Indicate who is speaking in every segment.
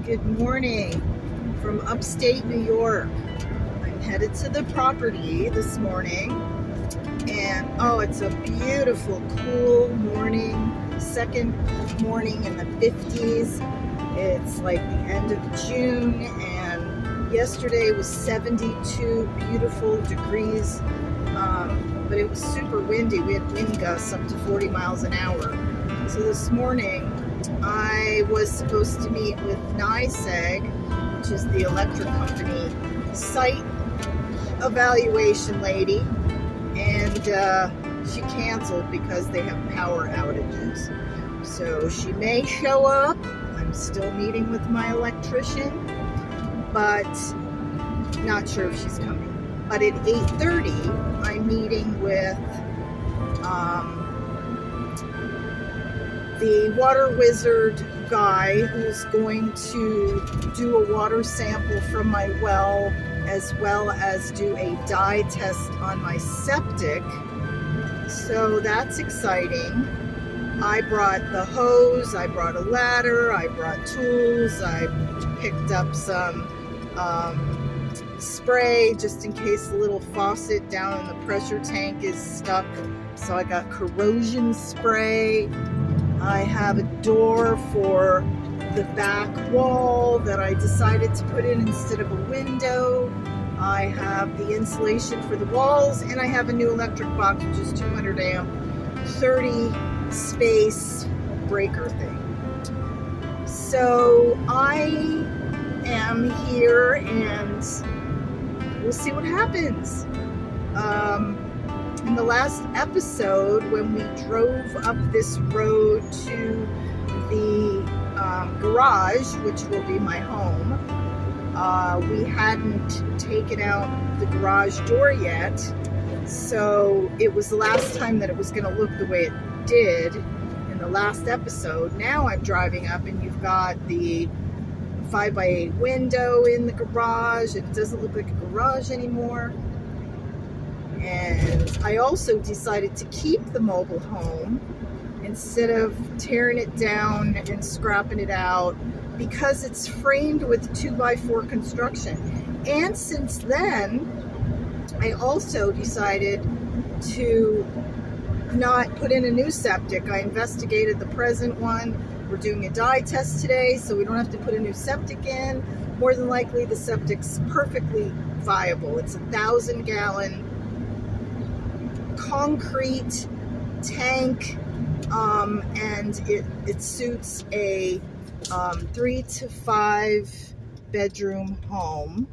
Speaker 1: Good morning from upstate New York. I'm headed to the property this morning, and oh, it's a beautiful, cool morning. Second morning in the 50s. It's like the end of June, and yesterday was 72 beautiful degrees, but it was super windy. We had wind gusts up to 40 miles an hour. So this morning, I was supposed to meet with NYSEG, which is the electric company site evaluation lady, and she canceled because they have power outages. So she may show up. I'm still meeting with my electrician, but not sure if she's coming. But at 8:30, I'm meeting with the water wizard guy who's going to do a water sample from my well as do a dye test on my septic. So that's exciting. I brought the hose, I brought a ladder, I brought tools, I picked up some spray just in case the little faucet down in the pressure tank is stuck. So I got corrosion spray. I have a door for the back wall that I decided to put in instead of a window. I have the insulation for the walls, and I have a new electric box, which is 200 amp, 30 space breaker thing. So I am here, and we'll see what happens. In the last episode, when we drove up this road to the garage, which will be my home, we hadn't taken out the garage door yet, so it was the last time that it was going to look the way it did in the last episode. Now I'm driving up, and you've got the 5x8 window in the garage. It doesn't look like a garage anymore. And I also decided to keep the mobile home instead of tearing it down and scrapping it out, because it's framed with 2x4 construction. And since then, I also decided to not put in a new septic. I investigated the present one. We're doing a dye test today, so we don't have to put a new septic in. More than likely, the septic's perfectly viable. It's 1,000-gallon concrete tank, and it suits a 3 to 5 bedroom home.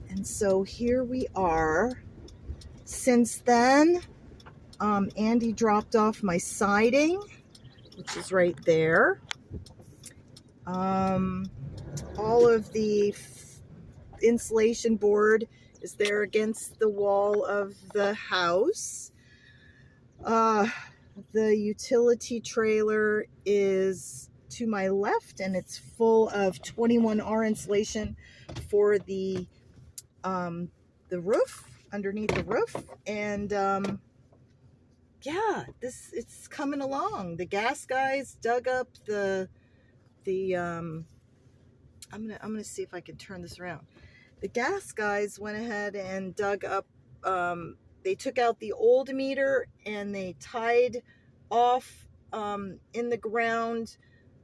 Speaker 1: And so here we are. Since then, Andy dropped off my siding, which is right there. All of the insulation board is there against the wall of the house. The utility trailer is to my left, and it's full of 21R insulation for the roof, underneath the roof. And yeah, it's coming along. The gas guys dug up the I'm gonna see if I can turn this around. The gas guys went ahead and dug up, they took out the old meter, and they tied off in the ground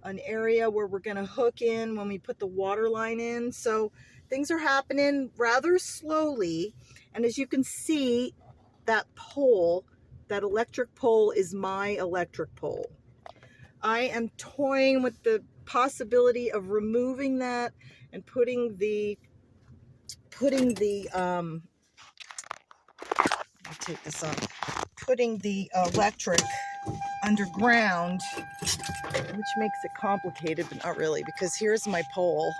Speaker 1: an area where we're going to hook in when we put the water line in. So things are happening rather slowly. And as you can see, that pole, that electric pole, is my electric pole. I am toying with the possibility of removing that and putting the I'll take this off, putting the electric underground, which makes it complicated, but not really, because here's my pole,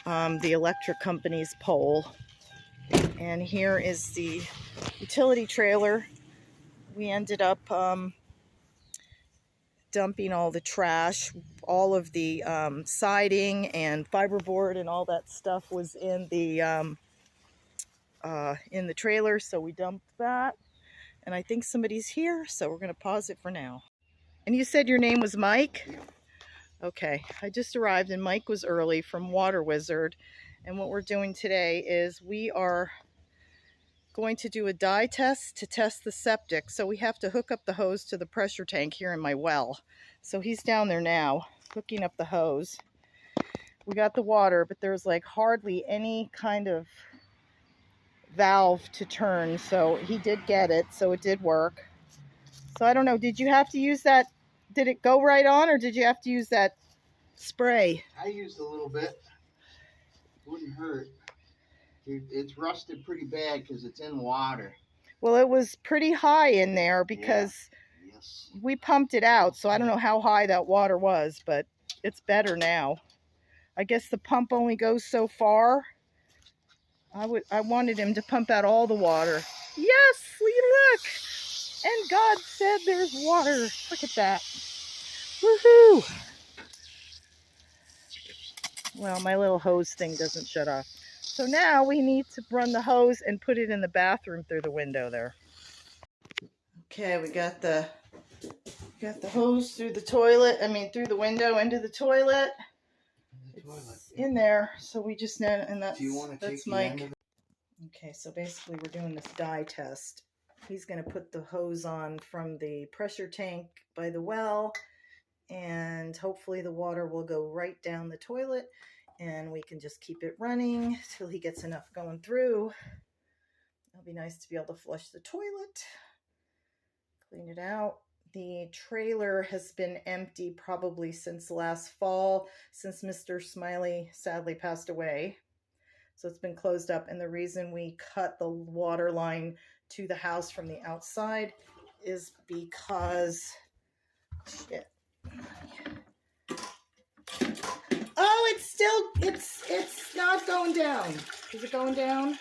Speaker 1: the electric company's pole, and here is the utility trailer. We ended up dumping all the trash. All of the siding and fiberboard and all that stuff was in the trailer, so we dumped that. And I think somebody's here, so we're going to pause it for now. And you said your name was Mike? Okay, I just arrived and Mike was early from Water Wizard. And what we're doing today is we are going to do a dye test to test the septic. So we have to hook up the hose to the pressure tank here in my well. So he's down there now, hooking up the hose. We got the water, but there's like hardly any kind of valve to turn. So he did get it, so it did work. So I don't know, did you have to use that? Did it go right on, or did you have to use that spray?
Speaker 2: I used a little bit. Wouldn't hurt. It's rusted pretty bad because it's in water.
Speaker 1: Well, it was pretty high in there because
Speaker 2: Yes.
Speaker 1: we pumped it out. So I don't know how high that water was, but it's better now. I guess the pump only goes so far. I wanted him to pump out all the water. Yes, look. And God said there's water. Look at that. Woohoo! Well, my little hose thing doesn't shut off. So now we need to run the hose and put it in the bathroom through the window there. Okay, we got the hose through the toilet. through the window into the toilet. It's in there. So we just know, and that's Mike. Okay, so basically we're doing this dye test. He's going to put the hose on from the pressure tank by the well, and hopefully the water will go right down the toilet, and we can just keep it running till he gets enough going through. It'll be nice to be able to flush the toilet, clean it out. The trailer has been empty probably since last fall, since Mr. Smiley sadly passed away. So it's been closed up, and the reason we cut the water line to the house from the outside is because, shit. Oh, it's not going down. Is it going down?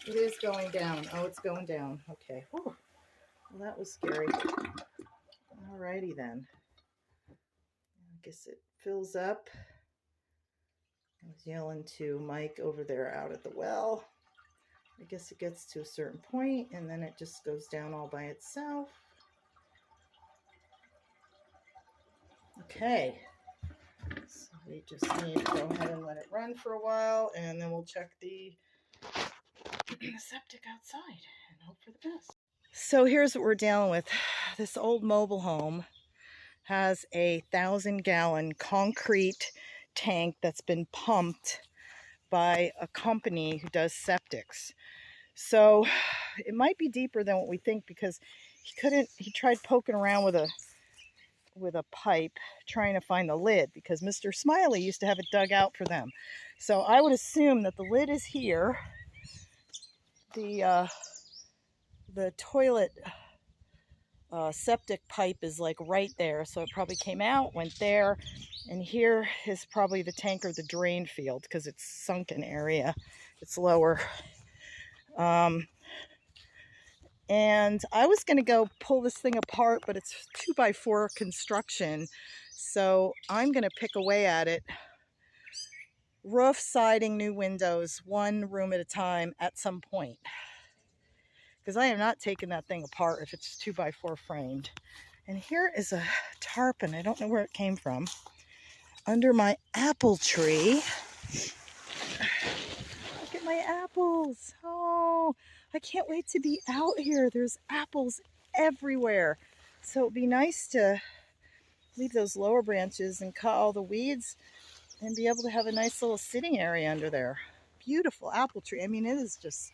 Speaker 1: It is going down. Oh, it's going down. Okay. Whew. Well, that was scary. Alrighty then. I guess it fills up. I was yelling to Mike over there out at the well. I guess it gets to a certain point and then it just goes down all by itself. Okay. So we just need to go ahead and let it run for a while, and then we'll check the septic outside and hope for the best. So here's what we're dealing with. This old mobile home has a 1,000-gallon concrete tank that's been pumped by a company who does septics. So it might be deeper than what we think, because he tried poking around with a pipe trying to find the lid, because Mr. Smiley used to have it dug out for them. So I would assume that the lid is here. The toilet septic pipe is like right there, so it probably came out, went there, and here is probably the tank or the drain field, because it's sunken area, it's lower. And I was going to go pull this thing apart, but it's 2x4 construction, so I'm going to pick away at it. Roof, siding, new windows, one room at a time at some point, because I am not taking that thing apart if it's 2x4 framed. And here is a tarpon. I don't know where it came from. Under my apple tree. Look at my apples. Oh, I can't wait to be out here. There's apples everywhere. So it'd be nice to leave those lower branches and cut all the weeds and be able to have a nice little sitting area under there. Beautiful apple tree. I mean, it is just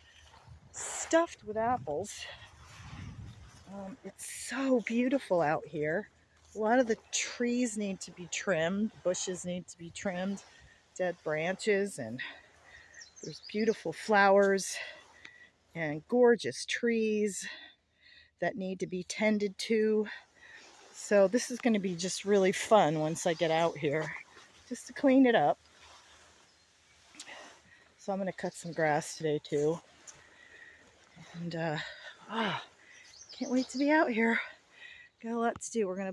Speaker 1: stuffed with apples. It's so beautiful out here. A lot of the trees need to be trimmed, bushes need to be trimmed, dead branches, and there's beautiful flowers and gorgeous trees that need to be tended to. So this is going to be just really fun once I get out here, just to clean it up. So I'm going to cut some grass today too. And can't wait to be out here. Got a lot to do. We're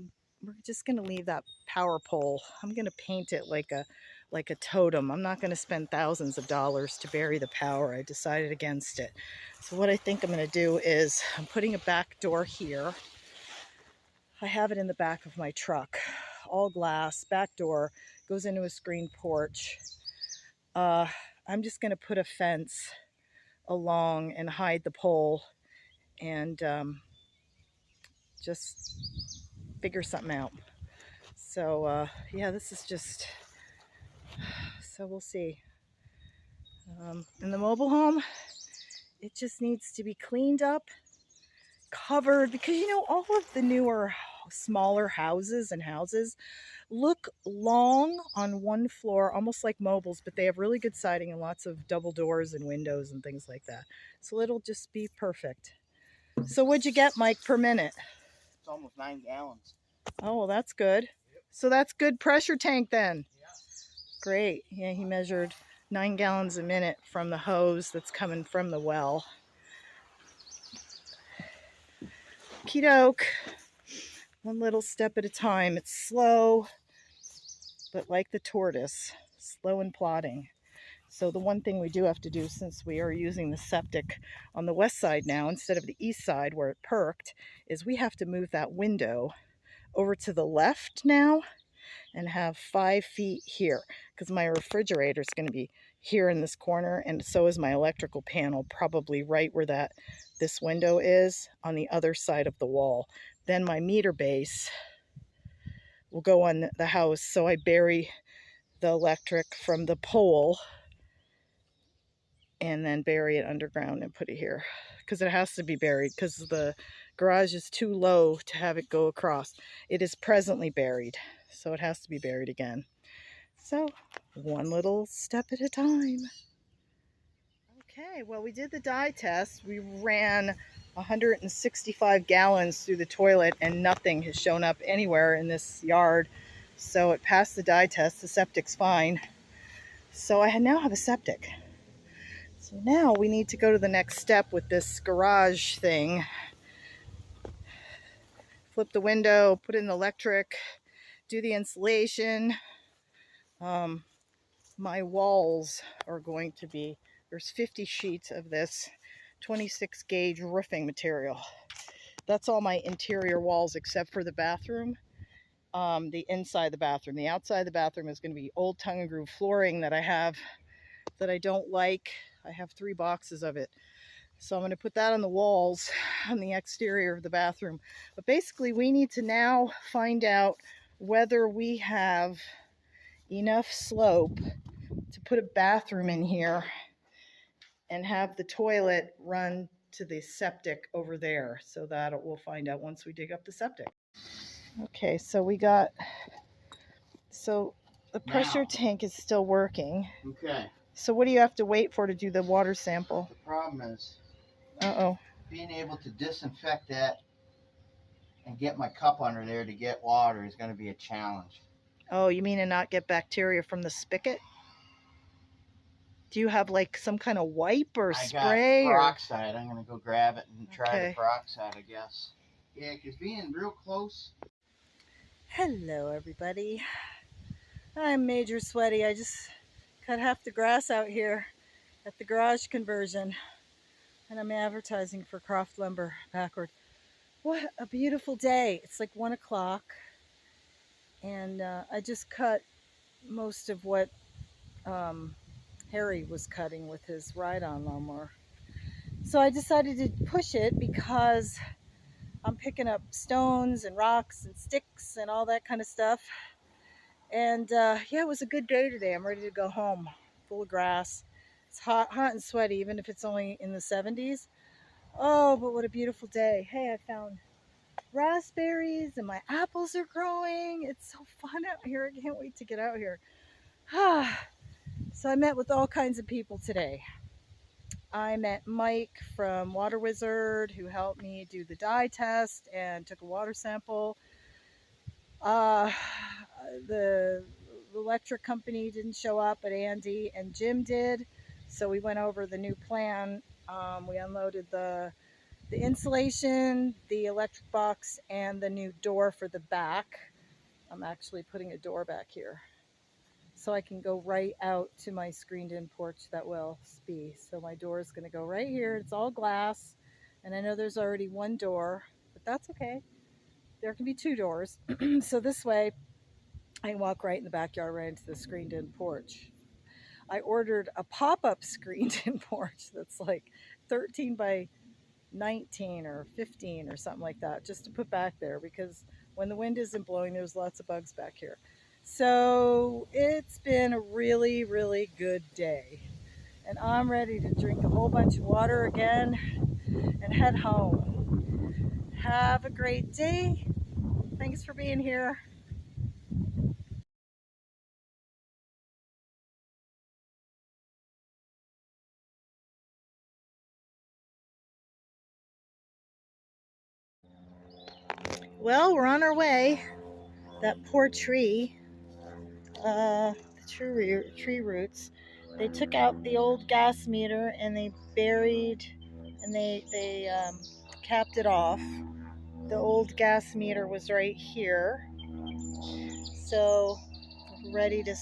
Speaker 1: just gonna leave that power pole. I'm gonna paint it like a totem. I'm not gonna spend thousands of dollars to bury the power. I decided against it. So what I think I'm gonna do is I'm putting a back door here. I have it in the back of my truck, all glass, back door, goes into a screen porch. I'm just going to put a fence along and hide the pole and just figure something out. So yeah, this is just, so we'll see. In the mobile home, it just needs to be cleaned up, covered, because you know, all of the newer, smaller houses look long on one floor, almost like mobiles, but they have really good siding and lots of double doors and windows and things like that. So it'll just be perfect. So what'd you get, Mike, per minute?
Speaker 2: It's almost 9 gallons.
Speaker 1: Oh, well, that's good. So that's good pressure tank then. Yeah. Great. Yeah, he measured 9 gallons a minute from the hose that's coming from the well. Okie doke. One little step at a time. It's slow, but like the tortoise, slow and plodding. So the one thing we do have to do, since we are using the septic on the west side now instead of the east side where it perked, is we have to move that window over to the left now and have 5 feet here, because my refrigerator is going to be here in this corner, and so is my electrical panel, probably right where this window is on the other side of the wall. Then my meter base will go on the house, so I bury the electric from the pole and then bury it underground and put it here, because it has to be buried because the garage is too low to have it go across. It is presently buried, so it has to be buried again. So one little step at a time. Okay, well, we did the dye test. We ran 165 gallons through the toilet and nothing has shown up anywhere in this yard. So it passed the dye test. The septic's fine. So I now have a septic. So now we need to go to the next step with this garage thing. Flip the window, put in the electric, do the insulation. My walls are going to be, there's 50 sheets of this 26 gauge roofing material. That's all my interior walls except for the bathroom. The inside the bathroom. The outside the bathroom is going to be old tongue and groove flooring that I have that I don't like. I have 3 boxes of it. So I'm going to put that on the walls on the exterior of the bathroom. But basically we need to now find out whether we have enough slope to put a bathroom in here and have the toilet run to the septic over there. So that we'll find out once we dig up the septic. Okay, so the pressure tank is still working.
Speaker 2: Okay.
Speaker 1: So what do you have to wait for to do the water sample?
Speaker 2: The problem is
Speaker 1: Uh-oh.
Speaker 2: being able to disinfect that and get my cup under there to get water is going to be a challenge.
Speaker 1: Oh, you mean to not get bacteria from the spigot? Do you have like some kind of wipe or spray?
Speaker 2: I got peroxide. I'm going to go grab it and try
Speaker 1: Okay.
Speaker 2: the peroxide, I guess. Yeah, because being real close.
Speaker 1: Hello, everybody. I'm Major Sweaty. I just cut half the grass out here at the garage conversion. And I'm advertising for Croft Lumber backward. What a beautiful day. It's like 1 o'clock. And I just cut most of what Harry was cutting with his ride-on lawnmower. So I decided to push it because I'm picking up stones and rocks and sticks and all that kind of stuff. And yeah, it was a good day today. I'm ready to go home, full of grass. It's hot and sweaty, even if it's only in the 70s. Oh, but what a beautiful day. Hey, I found raspberries and my apples are growing. It's so fun out here. I can't wait to get out here. So I met with all kinds of people today. I met Mike from Water Wizard, who helped me do the dye test and took a water sample. The electric company didn't show up, but Andy and Jim did. So we went over the new plan. We unloaded the insulation, the electric box, and the new door for the back. I'm actually putting a door back here, so I can go right out to my screened-in porch that will be. So my door is going to go right here. It's all glass, and I know there's already one door, but that's okay. there can be two doors. So this way I can walk right in the backyard right into the screened-in porch. I ordered a pop-up screened-in porch that's like 13 by 19 or 15 or something like that, just to put back there, because when the wind isn't blowing, there's lots of bugs back here. So it's been a really, really good day. And I'm ready to drink a whole bunch of water again and head home. Have a great day. Thanks for being here. Well, we're on our way. That poor tree, the tree roots, they took out the old gas meter and they buried and they capped it off. The old gas meter was right here, so we're ready to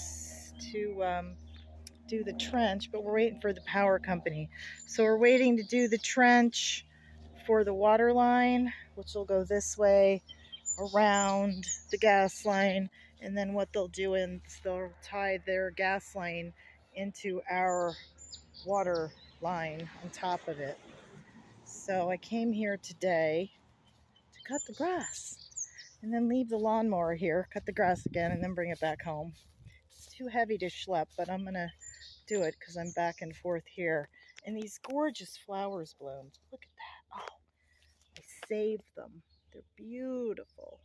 Speaker 1: do the trench, but we're waiting for the power company. So we're waiting to do the trench for the water line, which will go this way around the gas line, and then what they'll do is they'll tie their gas line into our water line on top of it. So I came here today to cut the grass and then leave the lawnmower here, cut the grass again, and then bring it back home. It's too heavy to schlep, but I'm gonna do it because I'm back and forth here. And these gorgeous flowers bloomed. Look at that. Oh, I saved them. They're beautiful.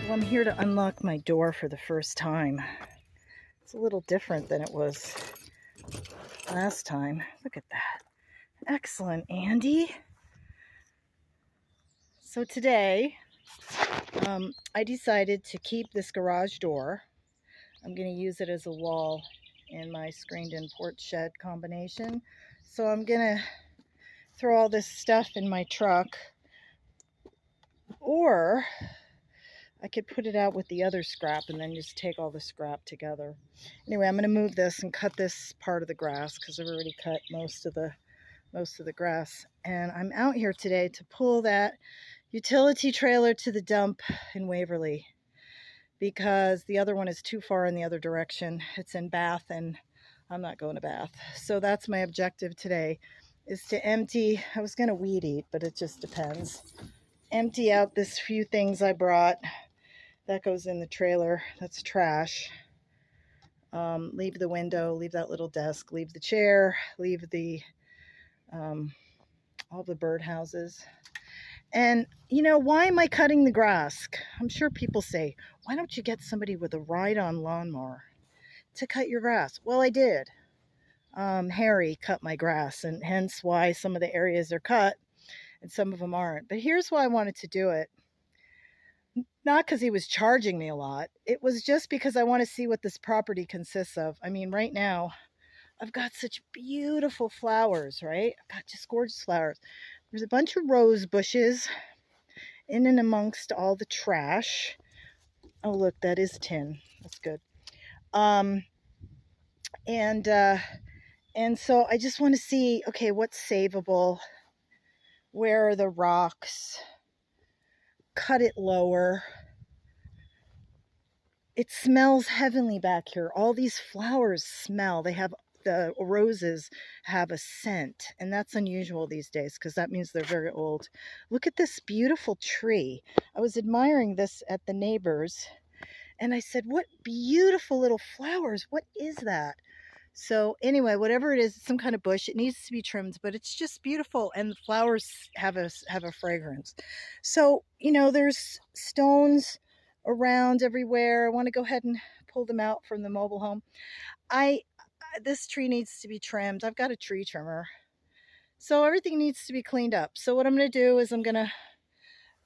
Speaker 1: Well, I'm here to unlock my door for the first time. It's a little different than it was last time. Look at that. Excellent, Andy. So today, I decided to keep this garage door. I'm going to use it as a wall in my screened-in porch shed combination. So I'm going to throw all this stuff in my truck, or I could put it out with the other scrap and then just take all the scrap together. Anyway, I'm going to move this and cut this part of the grass because I've already cut most of the grass. And I'm out here today to pull that utility trailer to the dump in Waverly because the other one is too far in the other direction. It's in Bath and I'm not going to Bath. So that's my objective today. is to empty. I was going to weed eat, but it just depends. Empty out this few things I brought. That goes in the trailer. That's trash. Leave the window, leave that little desk, leave the chair, leave the all the birdhouses. And, why am I cutting the grass? I'm sure people say, why don't you get somebody with a ride-on lawnmower to cut your grass? Well, I did. Harry cut my grass, and hence why some of the areas are cut and some of them aren't. But here's why I wanted to do it. Not because he was charging me a lot. It was just because I want to see what this property consists of. I mean, right now, I've got such beautiful flowers, right? I've got just gorgeous flowers. There's a bunch of rose bushes in and amongst all the trash. Oh, look, that is tin. That's good. And so I just want to see, okay, what's savable? Where are the rocks? Cut it lower. It smells heavenly back here. All these flowers smell. The roses have a scent, and that's unusual these days because that means they're very old. Look at this beautiful tree. I was admiring this at the neighbors, and I said, what beautiful little flowers. What is that? So anyway, whatever it is, it's some kind of bush. It needs to be trimmed, but it's just beautiful, and the flowers have a fragrance. So, there's stones around everywhere. I want to go ahead and pull them out from the mobile home. This tree needs to be trimmed. I've got a tree trimmer. So everything needs to be cleaned up. So what I'm going to do is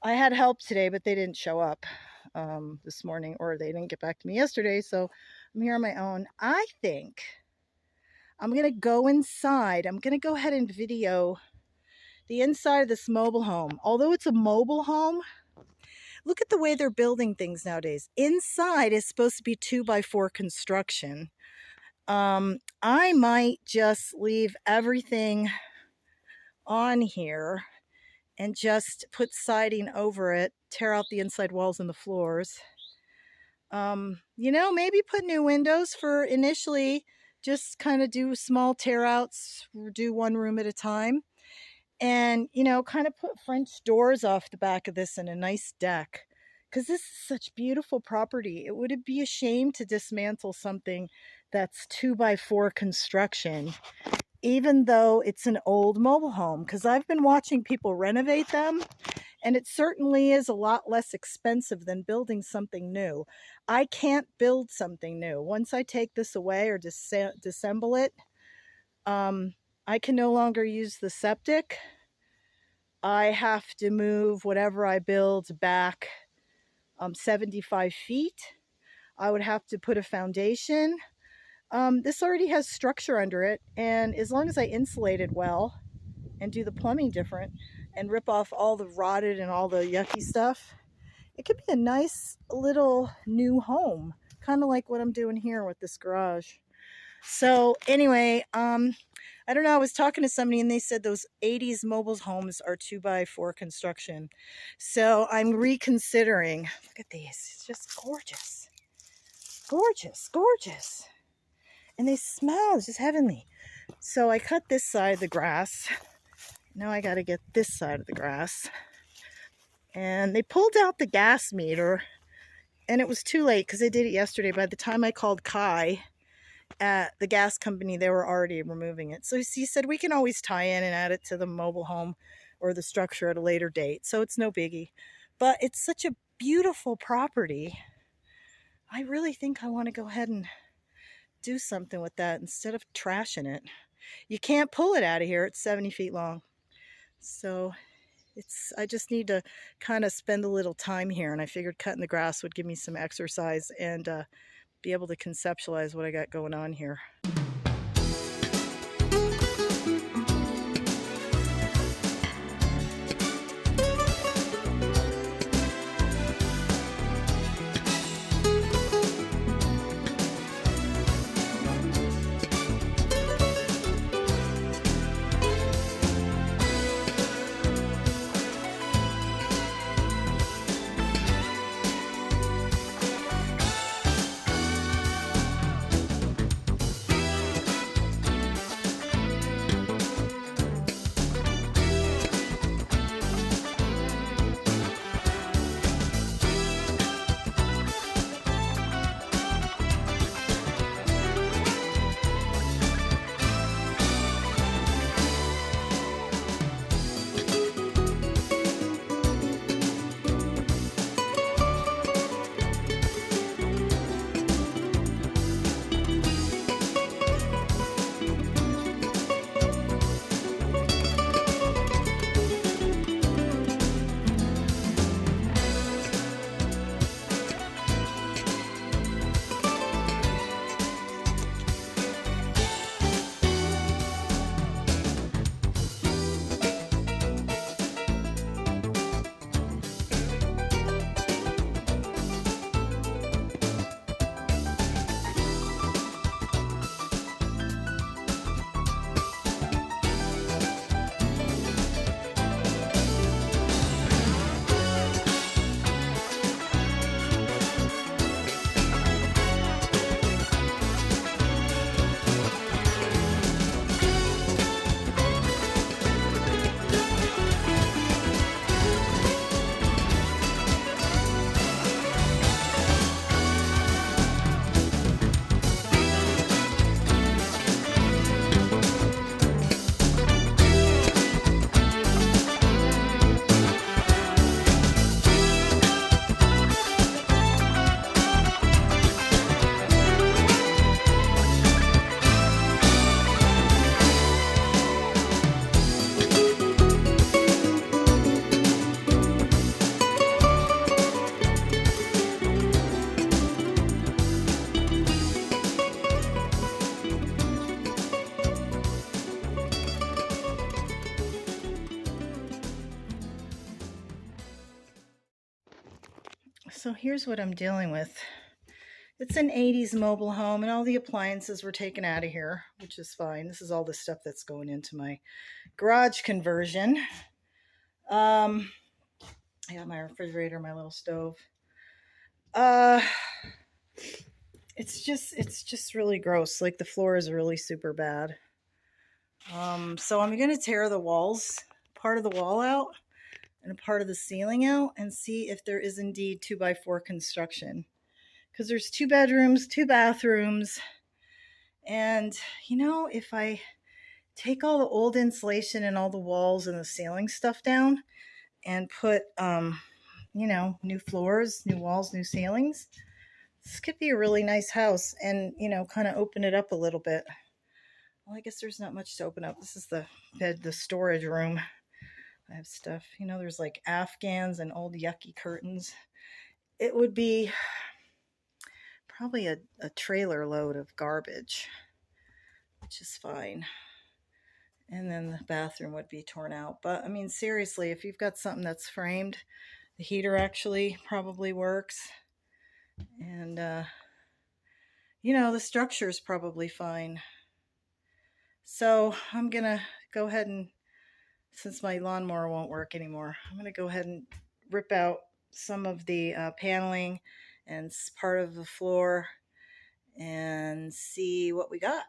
Speaker 1: I had help today, but they didn't show up this morning, or they didn't get back to me yesterday. So I'm here on my own. I think I'm going to go inside. I'm going to go ahead and video the inside of this mobile home. Although it's a mobile home, look at the way they're building things nowadays. Inside is supposed to be 2x4 construction. I might just leave everything on here and just put siding over it, tear out the inside walls and the floors. Maybe put new windows for initially, just kind of do small tear outs, do one room at a time. And, kind of put French doors off the back of this and a nice deck. Because this is such beautiful property. It would be a shame to dismantle something that's 2x4 construction, even though it's an old mobile home. Because I've been watching people renovate them, and it certainly is a lot less expensive than building something new. I can't build something new. Once I take this away or disassemble it, I can no longer use the septic. I have to move whatever I build back 75 feet. I would have to put a foundation. This already has structure under it, and as long as I insulate it well and do the plumbing different and rip off all the rotted and all the yucky stuff, it could be a nice little new home, kind of like what I'm doing here with this garage. So anyway, I don't know, I was talking to somebody and they said those 80s mobile homes are 2x4 construction. So I'm reconsidering. Look at these, it's just gorgeous. Gorgeous, gorgeous. And they smell just heavenly. So I cut this side of the grass. Now I got to get this side of the grass. And they pulled out the gas meter, and it was too late because they did it yesterday. By the time I called Kai at the gas company, they were already removing it. So he said we can always tie in and add it to the mobile home or the structure at a later date. So it's no biggie. But it's such a beautiful property. I really think I want to go ahead and do something with that instead of trashing it. You can't pull it out of here. It's 70 feet long. So I just need to kind of spend a little time here, and I figured cutting the grass would give me some exercise and be able to conceptualize what I got going on here. So here's what I'm dealing with. It's an 80s mobile home, and all the appliances were taken out of here, which is fine. This is all the stuff that's going into my garage conversion. I got my refrigerator, my little stove. It's just really gross. Like, the floor is really super bad. So I'm gonna tear the walls, part of the wall out and a part of the ceiling out, and see if there is indeed 2x4 construction. Because there's 2 bedrooms, 2 bathrooms, and if I take all the old insulation and all the walls and the ceiling stuff down and put new floors, new walls, new ceilings, this could be a really nice house, and kind of open it up a little bit. Well, I guess there's not much to open up. This is the bed, the storage room. I have stuff, there's like Afghans and old yucky curtains. It would be probably a trailer load of garbage, which is fine. And then the bathroom would be torn out. But I mean, seriously, if you've got something that's framed, the heater actually probably works. And, the structure is probably fine. So I'm going to go ahead and, since my lawnmower won't work anymore, I'm going to go ahead and rip out some of the paneling and part of the floor and see what we got.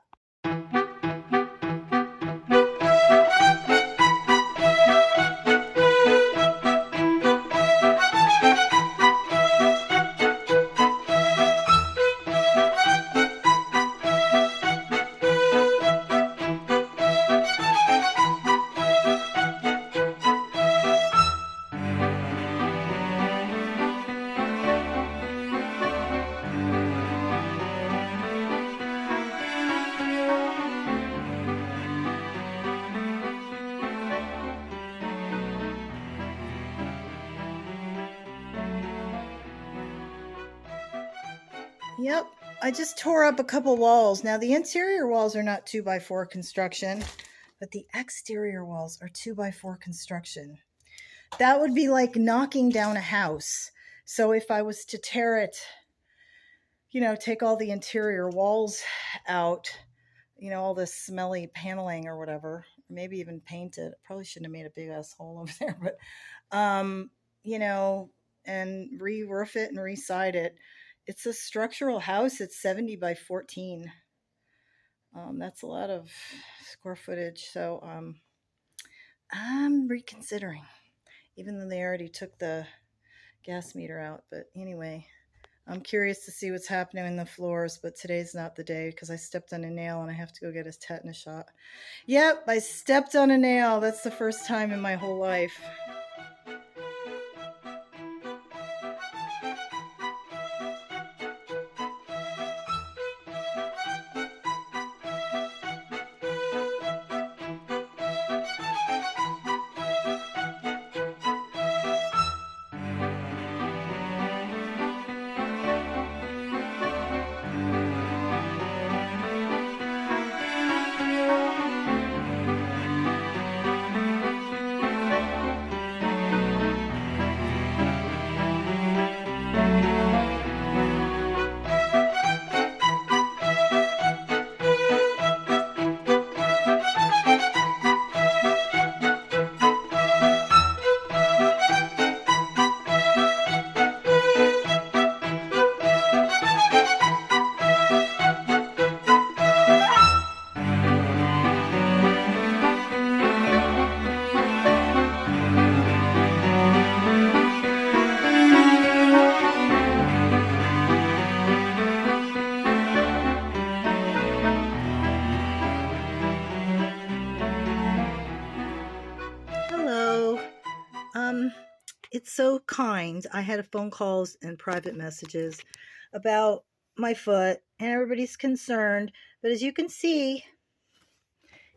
Speaker 1: Yep, I just tore up a couple walls. Now, the interior walls are not 2x4 construction, but the exterior walls are 2x4 construction. That would be like knocking down a house. So if I was to tear it, take all the interior walls out, all this smelly paneling or whatever, maybe even paint it. Probably shouldn't have made a big ass hole over there, but, and re-roof it and re-side it. It's a structural house. It's 70 by 14. That's a lot of square footage. So I'm reconsidering, even though they already took the gas meter out. But anyway, I'm curious to see what's happening in the floors, but today's not the day because I stepped on a nail and I have to go get a tetanus shot. Yep, I stepped on a nail. That's the first time in my whole life. Hello. It's so kind. I had phone calls and private messages about my foot, and everybody's concerned. But as you can see,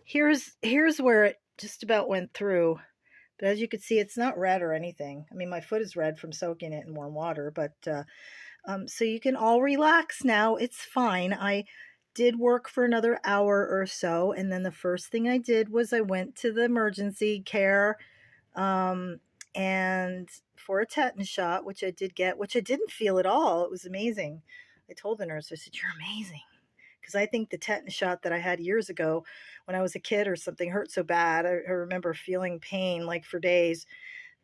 Speaker 1: here's where it just about went through. But as you can see, it's not red or anything. I mean, my foot is red from soaking it in warm water, but so you can all relax now. It's fine. I did work for another hour or so, and then the first thing I did was I went to the emergency care and for a tetanus shot, which I did get, which I didn't feel at all. It was amazing. I told the nurse, I said, "You're amazing." Because I think the tetanus shot that I had years ago when I was a kid or something hurt so bad. I remember feeling pain like for days.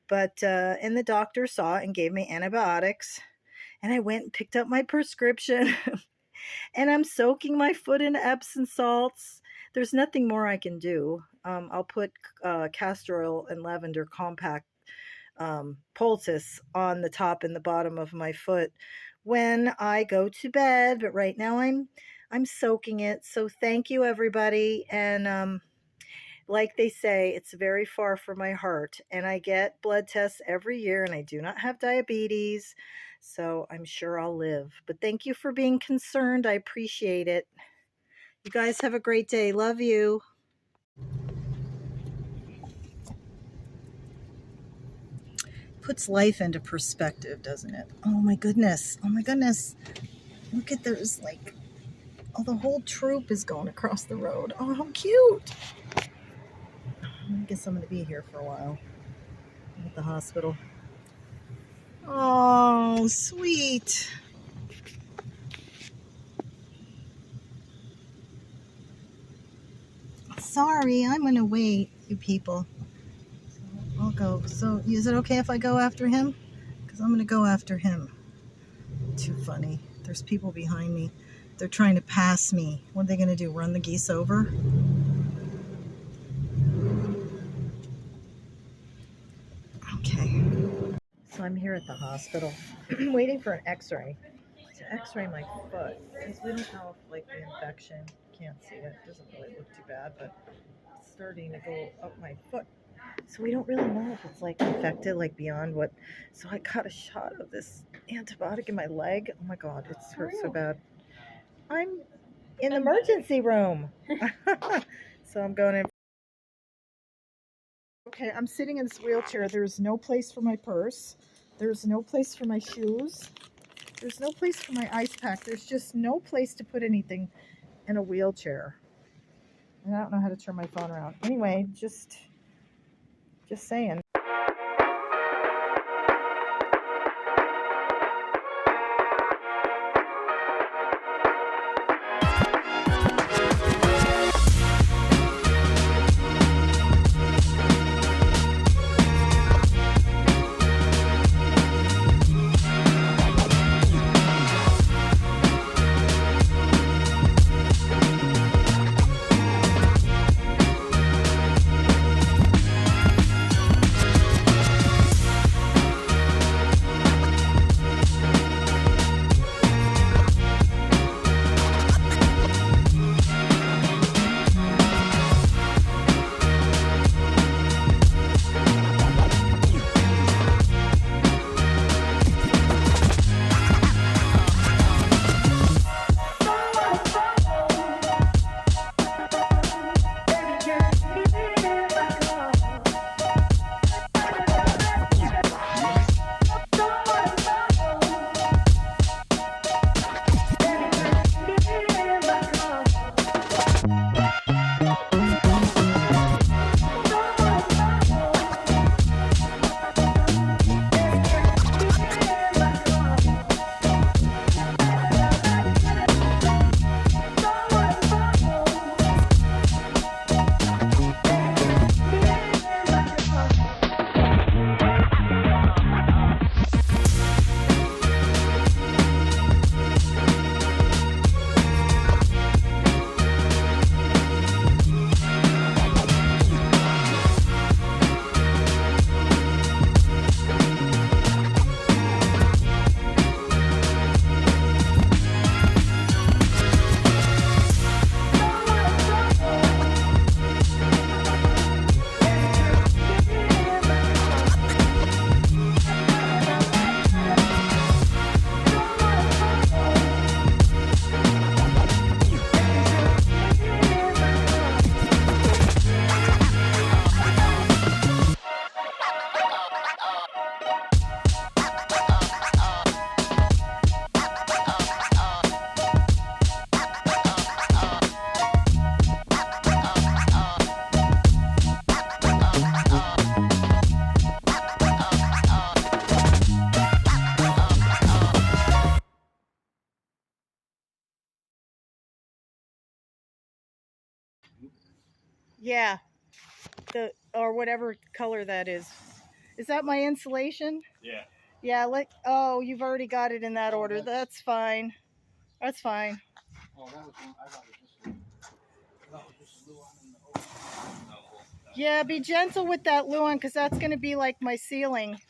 Speaker 1: But, and the doctor saw it and gave me antibiotics. And I went and picked up my prescription and I'm soaking my foot in Epsom salts. There's nothing more I can do. I'll put castor oil and lavender compact poultice on the top and the bottom of my foot when I go to bed. But right now I'm soaking it. So thank you, everybody. And like they say, it's very far from my heart. And I get blood tests every year, and I do not have diabetes. So I'm sure I'll live. But thank you for being concerned. I appreciate it. You guys have a great day. Love you. Puts life into perspective, doesn't it? Oh my goodness. Oh my goodness. Look at there's like, oh, the whole troop is going across the road. Oh, how cute. I guess I'm going to be here for a while. I'm at the hospital. Oh, sweet. Sorry, I'm going to wait, you people. So I'll go. So is it okay if I go after him? Because I'm going to go after him. Too funny. There's people behind me. They're trying to pass me. What are they going to do? Run the geese over? Okay. So I'm here at the hospital waiting for an x-ray to x-ray my foot because we don't know if like the infection, can't see it, doesn't really look too bad, but it's starting to go up my foot. So we don't really know if it's like infected, like beyond what. So I got a shot of this antibiotic in my leg. Oh my God, it hurts so bad. I'm in the emergency room. So I'm going in. Okay, I'm sitting in this wheelchair. There's no place for my purse. There's no place for my shoes. There's no place for my ice pack. There's just no place to put anything in a wheelchair. And I don't know how to turn my phone around. Anyway, just saying. Yeah, or whatever color that is. Is that my insulation?
Speaker 3: Yeah.
Speaker 1: Yeah, oh, you've already got it in that order. That's fine. That's fine.
Speaker 2: Oh, that was one. I thought it was just Luan in the hole.
Speaker 1: Yeah, be gentle with that Luan because that's going to be like my ceiling.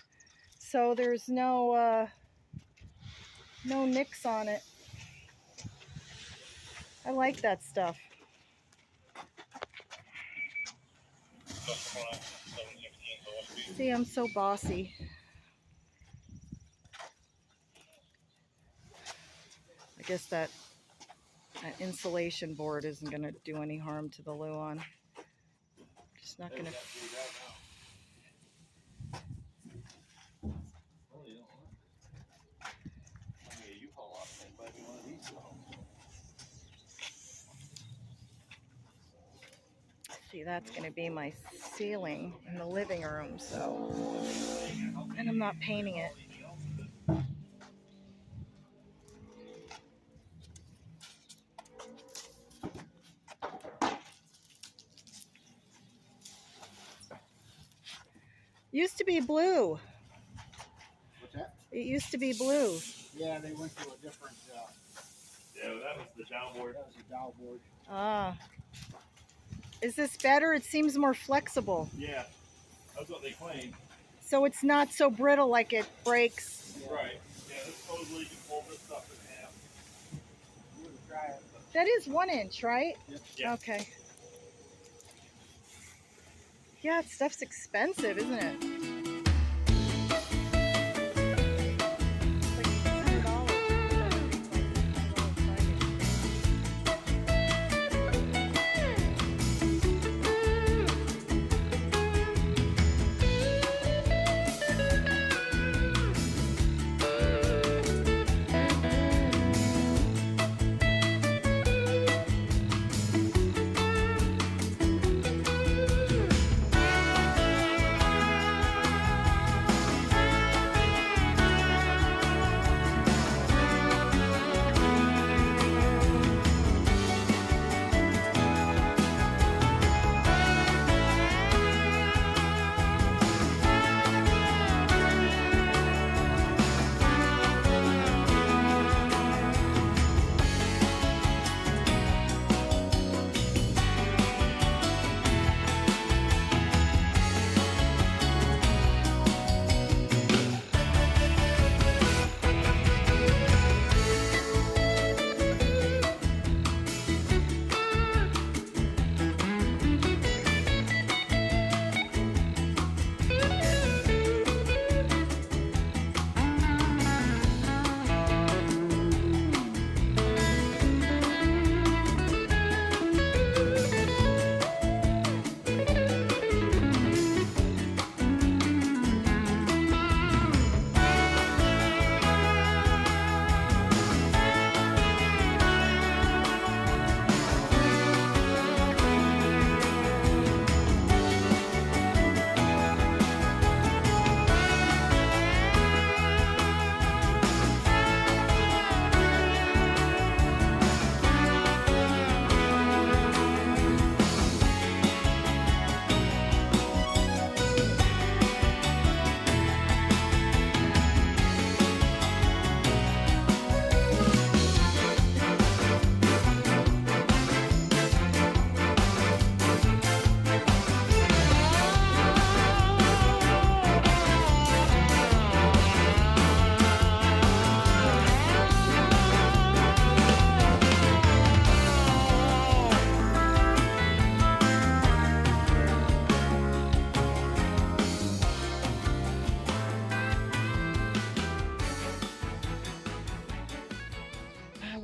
Speaker 1: So there's no nicks on it. I like that stuff. See, I'm so bossy. I guess that insulation board isn't going to do any harm to the Luan. Just not going to. See, that's going to be my ceiling in the living room, so, and I'm not painting it. Used to be blue.
Speaker 2: What's that?
Speaker 1: It used to be blue.
Speaker 2: Yeah, they went to a different.
Speaker 3: Yeah, that was the dowel board.
Speaker 2: That was a dowel board.
Speaker 1: Ah. Is this better? It seems more flexible.
Speaker 3: Yeah, that's what they claim.
Speaker 1: So it's not so brittle like it breaks.
Speaker 3: Yeah. Right. Yeah, this supposedly you can fold this stuff in half.
Speaker 2: You would try it, but...
Speaker 1: That is 1 inch, right?
Speaker 2: Yep.
Speaker 3: Yeah.
Speaker 1: Okay. Yeah, stuff's expensive, isn't it?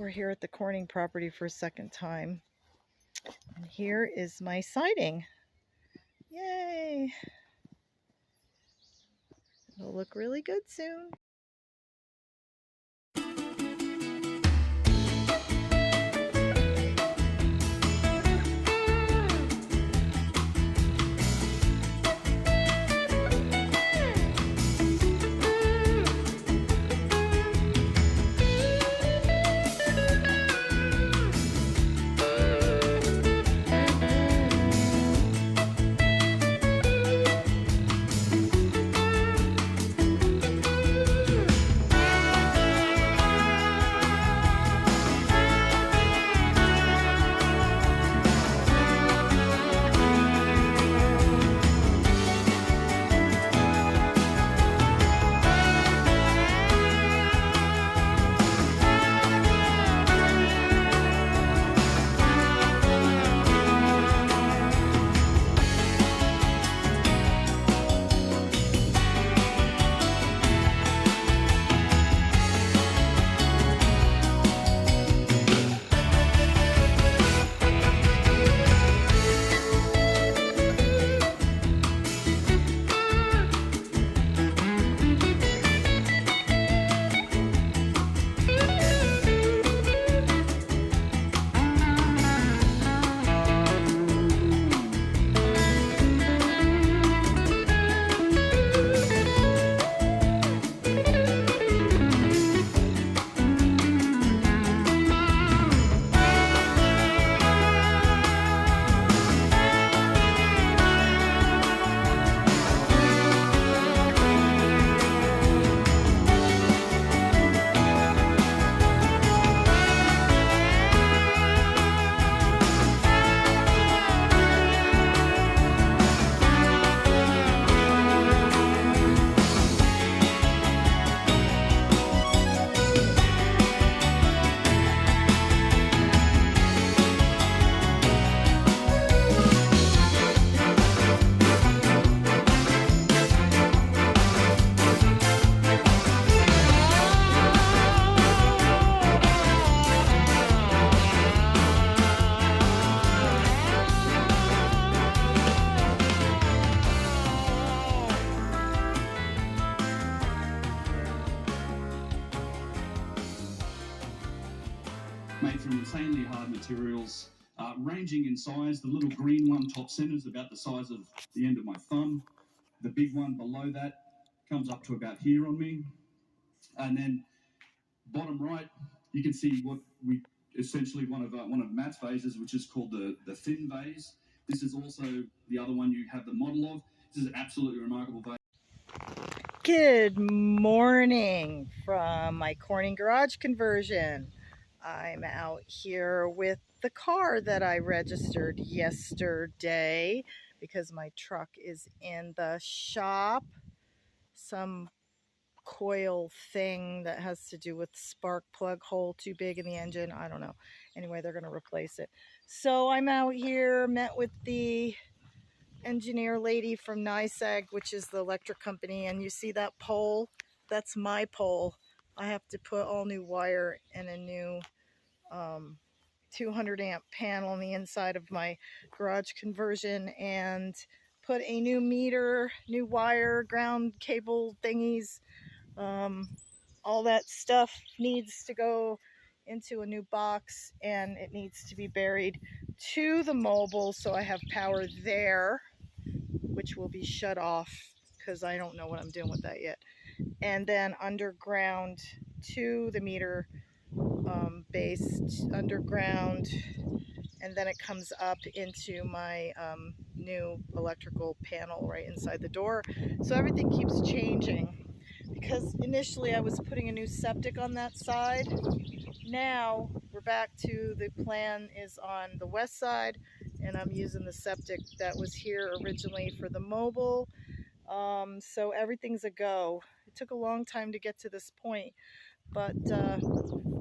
Speaker 1: Here at the Corning property for a second time. And here is my siding. Yay! It'll look really good soon.
Speaker 4: made from insanely hard materials, ranging in size. The little green one top center is about the size of the end of my thumb. The big one below that comes up to about here on me. And then bottom right, you can see what we essentially one of Matt's vases, which is called the thin vase. This is also the other one you have the model of. This is an absolutely remarkable vase.
Speaker 1: Good morning from my Corning garage conversion. I'm out here with the car that I registered yesterday because my truck is in the shop. Some coil thing that has to do with spark plug hole too big in the engine. I don't know. Anyway, they're going to replace it. So I'm out here, met with the engineer lady from NISAG, which is the electric company, and you see that pole? That's my pole. I have to put all new wire and a new 200 amp panel on the inside of my garage conversion and put a new meter, new wire, ground cable thingies. All that stuff needs to go into a new box and it needs to be buried to the mobile so I have power there, which will be shut off because I don't know what I'm doing with that yet. And then underground to the meter based underground, and then it comes up into my new electrical panel right inside the door. So everything keeps changing because initially I was putting a new septic on that side. Now we're back to the plan is on the west side, and I'm using the septic that was here originally for the mobile. So everything's a go. It took a long time to get to this point, but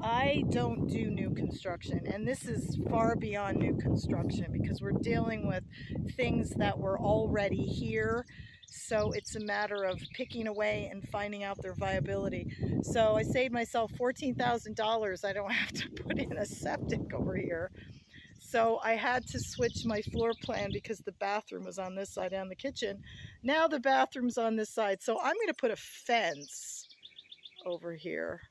Speaker 1: I don't do new construction, and this is far beyond new construction because we're dealing with things that were already here. So it's a matter of picking away and finding out their viability. So I saved myself $14,000. I don't have to put in a septic over here. So I had to switch my floor plan because the bathroom was on this side and the kitchen. Now the bathroom's on this side. So I'm going to put a fence over here.